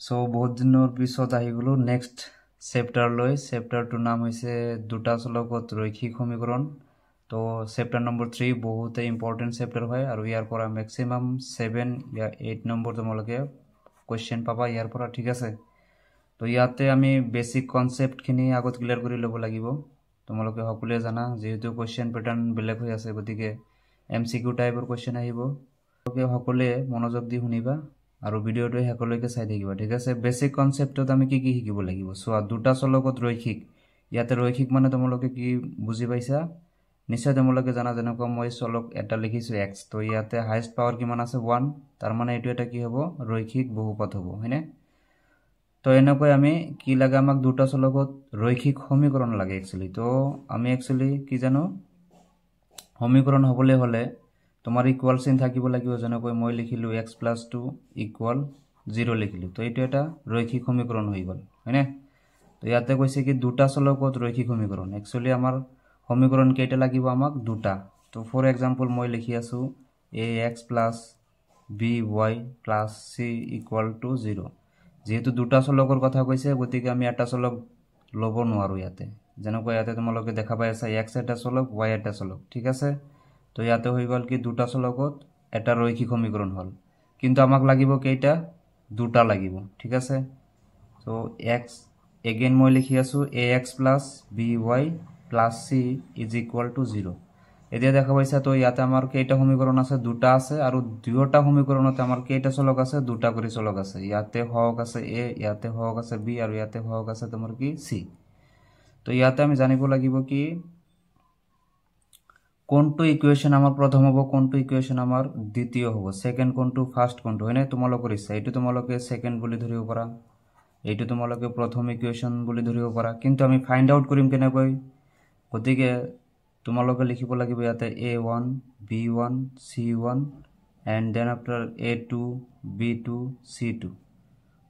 so বহুত দিনৰ পিছত আহি গলো নেক্সট চেপ্টাৰ লৈ চেপ্টাৰটোৰ নাম হৈছে দুটা চলকত ৰৈখিক সমীকৰণ তো চেপ্টাৰ নম্বৰ 3 বহুত ইম্পৰ্টেন্ট চেপ্টাৰ হয় আৰু ইয়াৰ পৰা ম্যাক্সিমাম 7 या 8 নম্বৰ তোমালোকে কোৱেশ্চন পাবা ইয়াৰ পৰা ঠিক আছে তো ইয়াতে আমি বেসিক কনসেপ্ট খিনি আগত ক্লিয়াৰ কৰি ল'ব লাগিব তোমালোকে সকলোৱে জানা যেহেতু কোৱেশ্চন প্যাটাৰ্ন বেলেগ হৈ আছে গতিকে এমসিকিউ টাইপৰ কোৱেশ্চন আহিব তোমালোকে সকলোৱে মনোযোগ দি শুনিবা আৰু ভিডিওটো হেকলৈকে চাই থাকিবা ঠিক আছে বেসিক কনসেপ্টত আমি কি শিকিব লাগিব সোৱা দুটা চলকত ৰৈখিক ইয়াতে ৰৈখিক মানে তোমালোকে কি বুজি পাইছা নিশ্চয় তোমালোকে জানা যেনেকৈ মই চলক এটা লিখিছো x তো ইয়াতে হাইয়েস্ট পাৱাৰ কিমান আছে 1 তাৰ মানে এটো এটা কি হ'ব ৰৈখিক বহুপদ হ'ব হয়নে তো এনেকৈ আমি কি লাগে আমাক দুটা চলকত ৰৈখিক সমীকৰণ লাগে एक्चुअली তো আমি एक्चुअली কি জানো সমীকৰণ হ'বলৈ হলে তোমার ইকুয়াল চিন থাকিব লাগিব যেনেকৈ মই লিখিলো x + 2 = 0 লিখিলো তো এটো এটা রৈখিক সমীকরণ হৈ গল হয়নে তো ইয়াতে কৈছে কি দুটা চলকত রৈখিক সমীকরণ एक्चुअली আমাৰ সমীকৰণ কেইটা লাগিব আমাক দুটা তো ফৰ এক্সাম্পল মই লিখি আছো ax + by + c = 0 যেহেতু দুটা চলকৰ কথা কৈছে গতিকে আমি এটা চলক লব নোৱাৰো ইয়াতে যেনেকৈ ইয়াতে তোমালোকে দেখা পাই আছা x এটা চলক y এটা চলক ঠিক আছে তো ইয়াতে হৈ গল কি দুটা চলকত এটা রৈখিক সমীকরণ হল কিন্তু আমাক লাগিব কেইটা দুটা লাগিব ঠিক আছে তো x এগেইন মই লিখি আছো ax + by + c = 0 এতিয়া দেখা পাইছা তো ইয়াতে আমাৰ কেইটা সমীকৰণ আছে দুটা আছে আৰু দুয়োটা সমীকৰণতে আমাৰ কেইটা চলক আছে দুটা কৰি চলক আছে ইয়াতে হওক আছে a ইয়াতে হওক আছে b আৰু ইয়াতে হওক আছে তোমাৰ কি c তো ইয়াতে আমি জানিব লাগিব কি কোনটো ইকুয়েশন আমাৰ প্ৰথম হ'ব কোনটো ইকুয়েশন আমাৰ দ্বিতীয় হ'ব সেকেন্ড কোনটো ফাৰ্স্ট কোনটো হয়নে তোমালোকৰ ইচ্ছা এটো তোমালোকে সেকেন্ড বুলি ধৰিব পাৰা এটো তোমালোকে প্ৰথম ইকুয়েশন বুলি ধৰিব পাৰা কিন্তু আমি ফাইন্ড আউট কৰিম কেনেকৈ গতিকে তোমালোকে লিখিব লাগিব ইয়াতে a1 b1 c1 and then after a2 b2 c2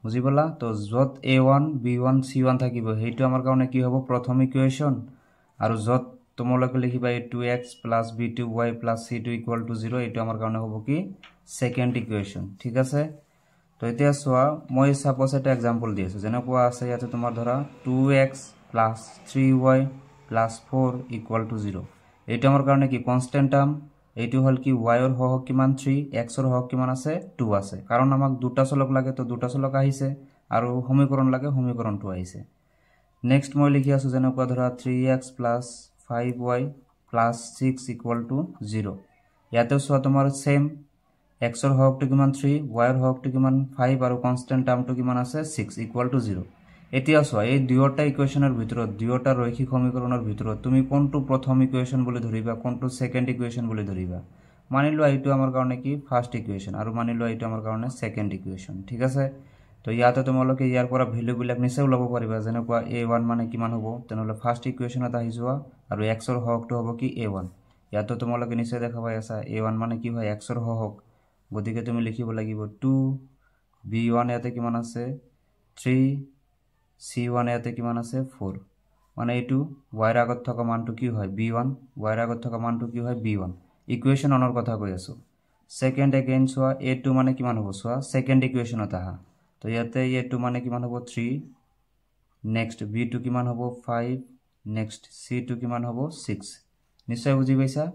বুজিবলা তো যত a1 b1 c1 থাকিব হেইটো আমাৰ কাৰণে কি হ'ব প্ৰথম ইকুয়েশন আৰু যত তোমালোকে লিখিবা a2x + b2y + c2 = 0 এটো আমাৰ কাৰণে হ'ব কি সেকেন্ড ইকুয়েশন ঠিক আছে তো এতিয়া সোৱা মই সাপোজ এটা एग्जांपल দি আছো যেনেকুৱা আছে ইয়াতে তোমাৰ ধৰা 2x + 3y + 4 = 0 এটো আমাৰ কাৰণে কি কনস্ট্যান্ট টার্ম এটো হল কি y এর হওক কিমান 3 x এর হওক কিমান আছে 2 আছে কারণ আমাক দুটা চলক লাগে তো দুটা চলক আহিছে আৰু সমীকৰণ লাগে সমীকৰণটো আহিছে নেক্সট মই লিখি আছো যেনেকুৱা ধৰা 3x + 5y + 6 = 0 ইয়াতে সোৱা তোমাৰ সেম x এৰ হওকটো কিমান 3 y এৰ হওকটো কিমান 5 আৰু কনস্ট্যান্ট টাৰ্মটো কিমান আছে 6 = 0 এতিয়া সোৱা এই দুয়োটা ইকুয়েশনৰ ভিতৰত দুয়োটা ৰৈখিক সমীকৰণৰ ভিতৰত তুমি কোনটো প্ৰথম ইকুয়েশন বুলি ধৰিবা কোনটো সেকেন্ড ইকুয়েশন বুলি ধৰিবা মানিলো এইটো আমাৰ কাৰণে কি ফাৰ্স্ট ইকুয়েশন আৰু মানিলো এইটো আমাৰ কাৰণে সেকেন্ড ইকুয়েশন ঠিক আছে তো ইয়াতে তোমালোকে ইয়াৰ পৰা ভ্যালু বিলাক নিশ্চয় লব পাৰিবা যেনেকুৱা a1 মানে কিমান হ'ব তেনেহলে ফাৰ্স্ট ইকুয়েশনত আহি যোৱা আৰু x এর হওকটো হ'ব কি a1 ইয়াতে তোমালোকে নিশ্চয় দেখা পাই আছা a1 মানে কি হয় x এর হওক গতিকে তুমি লিখিব লাগিব 2 b1 ইয়াতে কিমান আছে 3 c1 ইয়াতে কিমান আছে 4 মানে এটো y এর আগত থকা মানটো কি হয় b1 y এর আগত থকা মানটো কি হয় b1 ইকুয়েশন অনৰ কথা কৈ আছো সেকেন্ড এগেইন সোৱা a2 মানে কিমান হ'ব সোৱা সেকেন্ড ইকুয়েশনত আহা তো ইয়াতে a2 মানে কিমান হ'ব 3 নেক্সট b2 কিমান হ'ব 5 নেক্সট c2 কিমান হ'ব 6 নিশ্চয় বুজি পাইছা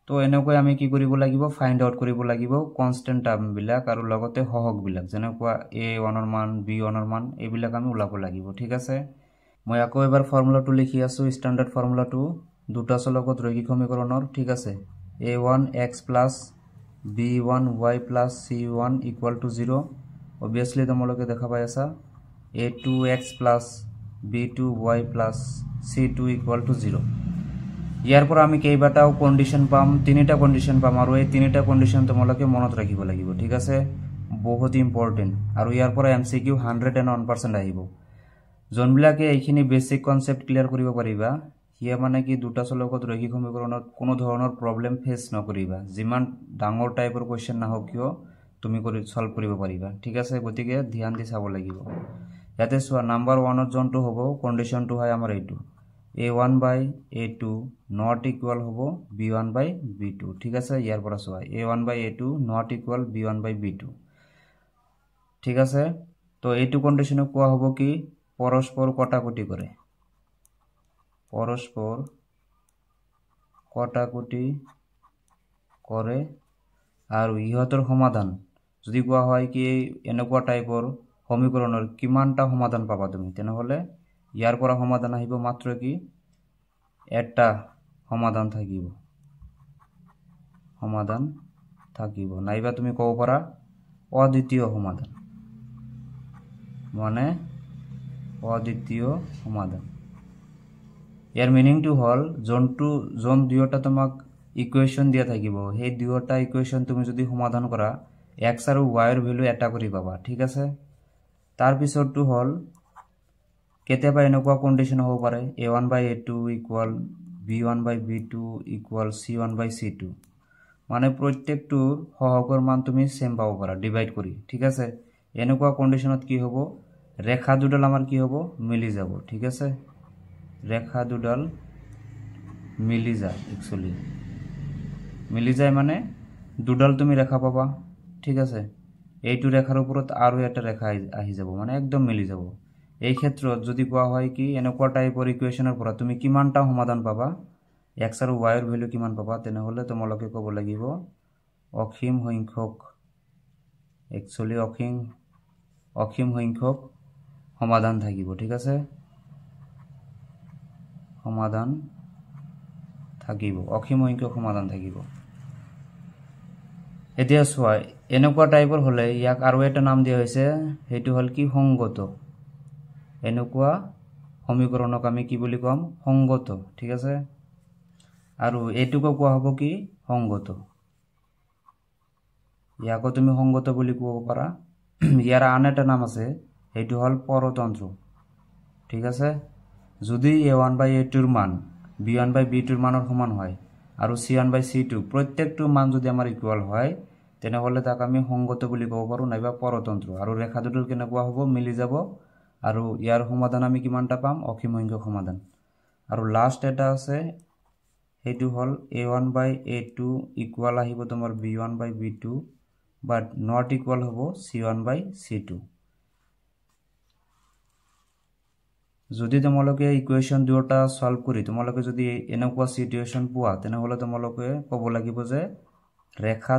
তো এনেকৈ আমি কি কৰিব লাগিব ফাইন্ড আউট কৰিব লাগিব কনস্ট্যান্ট টাৰ্ম বিলাক আৰু লগতে হহক বিলাক যেনেকুৱা a1 এৰ মান b1 এৰ মান এইবিলাক আমি উলাব লাগিব ঠিক আছে মই আকৌ এবাৰ ফৰ্মুলাটো লিখি আছো স্ট্যান্ডাৰ্ড ফৰ্মুলাটো দুটা চলকত ৰৈখিক সমীকৰণৰ ঠিক আছে a1x + b1y + c1 = 0 obviously তোমালোকে দেখা পাই আছা a2x + b2y + c2 = 0 ইয়াৰ পৰা আমি কেইবাটাও কন্ডিশন পাম তিনিটা কন্ডিশন পাম আৰু এই তিনিটা কন্ডিশন তোমালোকে মনত ৰাখিব লাগিব ঠিক আছে বহুত ইম্পৰ্টেন্ট আৰু ইয়াৰ পৰা এমসিকিউ 101% আহিব জনবিলাকে এইখিনি বেসিক কনসেপ্ট ক্লিয়াৰ কৰিব পাৰিবা হিয়া মানে কি দুটা চলকত ৰৈখিক সমীকৰণত কোনো ধৰণৰ প্ৰবলেম ফেস নকৰিবা যিমান ডাঙৰ টাইপৰ কোৱেশ্চন না হওক কিয় তুমি কৰি সলভ কৰিব পাৰিবা ঠিক আছে গতিকে ধ্যান দি চাব লাগিব ইয়াতে সোৱা নাম্বাৰ 1 ৰ জনটো হ'ব কন্ডিশনটো হয় আমাৰ এইটো a1/a2 not equal হ'ব b1/b2 ঠিক আছে ইয়াৰ পৰা সোৱা a1/a2 not equal b1/b2 ঠিক আছে তো এইটো কন্ডিশনে কোৱা হ'ব কি পৰস্পৰ কটাকটি কৰে পৰস্পৰ কটাকটি কৰে আৰু ইহঁতৰ সমাধান যদি কোৱা হয় কি এনেকুৱা টাইপৰ সমীকৰণৰ কিমানটা সমাধান পাবা তুমি তেনেহলে ইয়াৰ পৰা সমাধান আহিব মাত্ৰ কি এটা সমাধান থাকিব নাইবা তুমি ক'ব পাৰা অদ্বিতীয় সমাধান মানে অদ্বিতীয় সমাধান ইয়াৰ মিনিংটো হল জন দুয়োটা তোমাক ইকুৱেশ্যন দিয়া থাকিব সেই দুয়োটা ইকুৱেশ্যন তুমি যদি সমাধান কৰা x আৰু y এৰ ভ্যালু এটা কৰি পাবা ঠিক আছে তাৰ পিছৰটো হল কেতিয়াবা এনেকুৱা কন্ডিশন হ'ব পাৰে a1/a2 = b1/b2 = c1/c2 মানে প্ৰত্যেকটো সহগৰ মান তুমি সেম পাব পাৰা ডিভাইড কৰি ঠিক আছে এনেকুৱা কন্ডিশনত কি হ'ব ৰেখা দুডাল আমাৰ কি হ'ব মিলি যাব ঠিক আছে ৰেখা দুডাল মিলি যায় एक्चुअली মিলি যায় মানে দুডাল তুমি ৰেখা পাবা ঠিক আছে এইটো ৰেখাৰ ওপৰত আৰু এটা ৰেখা আহি যাব মানে একদম মিলি যাব এই ক্ষেত্ৰত যদি কোৱা হয় কি এনেকুৱা টাইপৰ ইকুৱেশ্যনৰ পৰা তুমি কিমানটা সমাধান পাবা x আৰু y এর ভ্যালু কিমান পাবা তেনেহলে তোমালোকে ক'ব লাগিব অসীম সংখ্যক एक्चुअली অসীম সংখ্যক সমাধান থাকিব ঠিক আছে সমাধান থাকিব অসীম সংখ্যক সমাধান থাকিব এতিয়া চোৱা এনেকুৱা টাইপৰ হলে ইয়াক আৰু এটা নাম দিয়া হৈছে হেতু হল কি সংগত এনেকুৱা সমীকৰণক আমি কি বুলি কম সংগত ঠিক আছে আৰু এটুকো কোৱা হ'ব কি সংগত ইয়াকো তুমি সংগত বুলি ক'ব পাৰা ইয়াৰ আন এটা নাম আছে হেতু হল পৰতন্ত্ৰ ঠিক আছে যদি a1/a2 এৰ মান b1/b2 এৰ মানৰ সমান হয় আৰু c1/c2 প্ৰত্যেকটো মান যদি আমাৰ ইকুয়াল হয় তেনেহলে তাক আমি সংগত বুলি ক'ব পাৰো নাইবা পৰতন্ত্ৰ আৰু ৰেখা দুডাল কেনেকুৱা হ'ব মিলি যাব আৰু ইয়াৰ সমাধান আমি কিমানটা পাম অসীম সংখ্যক সমাধান আৰু লাষ্ট এটা আছে হেতু হল a1/a2 ইকুয়াল আহিব তোমাৰ b1/b2 বাট নট ইকুয়াল হ'ব c1/c2 যদি তোমালোকে ইকুৱেশ্যন দুটা সলভ কৰি তোমালোকে যদি এনেকুৱা সিচুৱেশ্যন পোৱা তেনেহলে তোমালোকে ক'ব লাগিব যে ৰেখা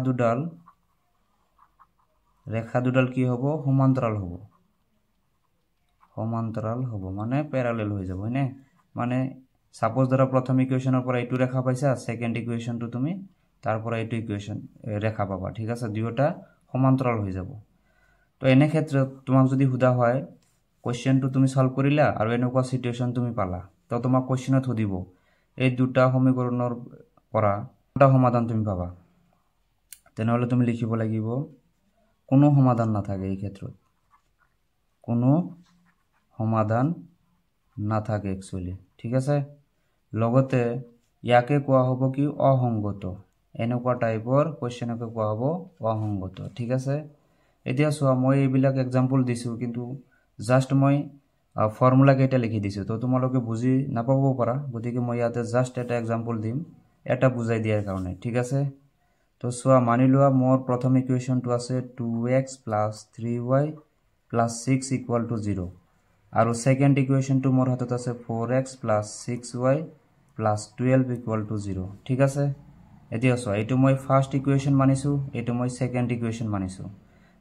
দুডাল কি হ'ব সমান্তৰাল হ'ব মানে প্যাৰালেল হৈ যাব হয়নে মানে সাপোজ ধৰা প্ৰথম ইকুৱেশ্যনৰ পৰা এইটো ৰেখা পাইছা সেকেন্ড ইকুৱেশ্যনটো তুমি তাৰ পৰা এইটো ইকুৱেশ্যন ৰেখা পাবা ঠিক আছে দুয়োটা সমান্তৰাল হৈ যাব তো এনে ক্ষেত্ৰত তোমাক যদি সুধা হয় কোশ্চেনটো তুমি সলভ কৰিলা আৰু এনেকুৱা সিচুৱেশ্যন তুমি পালা তো তোমাক কোশ্চেনত সুধিব এই দুটা সমীকৰণৰ পৰা কোনটা সমাধান তুমি পাবা তেনেহলে তুমি লিখিব লাগিব কোনো সমাধান নাথাকে এই ক্ষেত্ৰত কোনো সমাধান নাথাকে एक्चुअली ঠিক আছে লগতে ইয়াকে কোৱা হ'ব কি অসংগত এনেকুৱা টাইপৰ কোশ্চেনকে কোৱা হ'ব অসংগত ঠিক আছে এতিয়া চোৱা মই এইবিলাক एग्जांपल দিছো কিন্তু জাস্ট মই ফৰ্মুলা কেইটা লিখি দিছো তো তোমালোকে বুজি নাপাব পাৰা গতিকে মই ইয়াতে জাস্ট এটা एग्जांपल দিম এটা বুজাই দিয়াৰ কাৰণে ঠিক আছে তো চোৱা মানি লোৱা মোৰ প্ৰথম ইকুৱেশ্যনটো আছে 2x + 3y + 6 = 0 আৰু সেকেন্ড ইকুৱেশ্যনটো মোৰ হাতত আছে 4x + 6y + 12 = 0 ঠিক আছে এতিয়া চোৱা এটো মই ফাৰ্স্ট ইকুৱেশ্যন মানিছো এটো মই সেকেন্ড ইকুৱেশ্যন মানিছো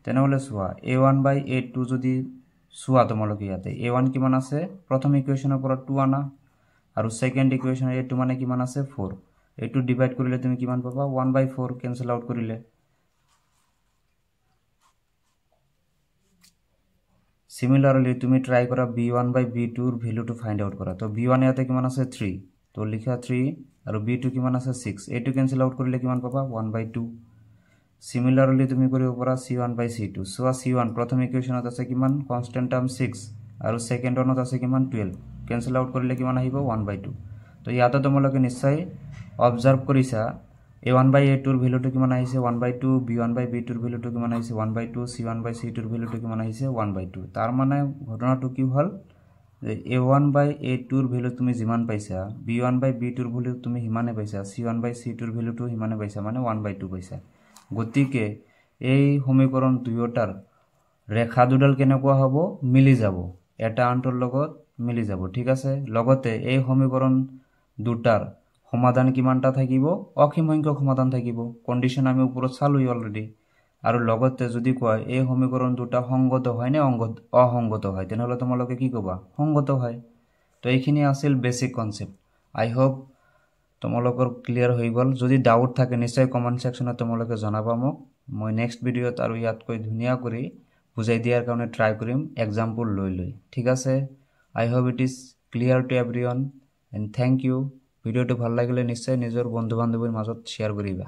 তেনেহলে চোৱা a1/a2 যদি চোৱা তোমালোকে ইয়াতে a1 কিমান আছে প্ৰথম ইকুৱেশ্যনৰ পৰা 2 আনা আৰু সেকেন্ড ইকুৱেশ্যন a2 মানে কিমান আছে 4 এটো ডিভাইড কৰিলে তুমি কিমান পাবা 1/4 ক্যান্সেল আউট কৰিলে সিমিলাৰলি তুমি ট্ৰাই কৰা b1/b2 এৰ ভ্যালুটো ফাইন্ড আউট কৰা তো b1 ইয়াতে কিমান আছে 3 তো লিখা 3 আৰু b2 কিমান আছে 6 এটো ক্যান্সেল আউট কৰিলে কিমান পাবা 1/2 সিমিলাৰলি তুমি কৰিব পাৰা c1/c2 সো c1 প্ৰথম ইকুৱেশ্যনত আছে কিমান কনস্ট্যান্ট টাৰ্ম 6 আৰু সেকেন্ড ওনত আছে কিমান 12 ক্যান্সেল আউট কৰিলে কিমান আহিব 1/2 তো ইয়াতে তোমালোকে নিশ্চয় অবজাৰ্ভ কৰিছা a1/a2 এর ভ্যালুটো কিমান আহিছে 1/2 b1/b2 এর ভ্যালুটো কিমান আহিছে 1/2 c1/c2 এর ভ্যালুটো কিমান আহিছে 1/2 তার মানে ঘটনাটো কি হল যে a1/a2 এর ভ্যালু তুমি জিমান পাইছা b1/b2 এর ভ্যালু তুমি হিমানে পাইছা c1/c2 এর ভ্যালুটো হিমানে পাইছা মানে 1/2 পাইছা গতিকে এই সমীকরণ দুয়োটাৰ ৰেখা দুডাল কেনেকুৱা হ'ব মিলি যাব এটা আনটোৰ লগত মিলি যাব ঠিক আছে লগতে এই সমীকৰণ দুটাৰ সমাধান কিমানটা থাকিব অসীম সংখ্যক সমাধান থাকিব কন্ডিশন আমি ওপৰত চালোই অলৰেডি আৰু লগতে যদি কয় এই সমীকৰণ দুটা সংগত হয় নে অসংগত হয় তেনেহলে তোমালোকে কি কবা সংগত হয় তো এইখিনি আছিল বেসিক কনসেপ্ট আই হোপ তোমালোকৰ ক্লিয়াৰ হৈ গল যদি ডাউট থাকে নিশ্চয় কমেন্ট সেকশনত তোমালোকে জনাবা মোক মই নেক্সট ভিডিওত আৰু ইয়াতকৈ ধুনিয়া কৰি বুজাই দিয়াৰ কাৰণে ট্ৰাই কৰিম এক্সাম্পল লৈ ঠিক আছে I hope it is clear to everyone and thank you ভিডিওটো ভাল লাগিলে নিশ্চয় নিজৰ বন্ধু বান্ধৱীৰ মাজত শেয়াৰ কৰিবা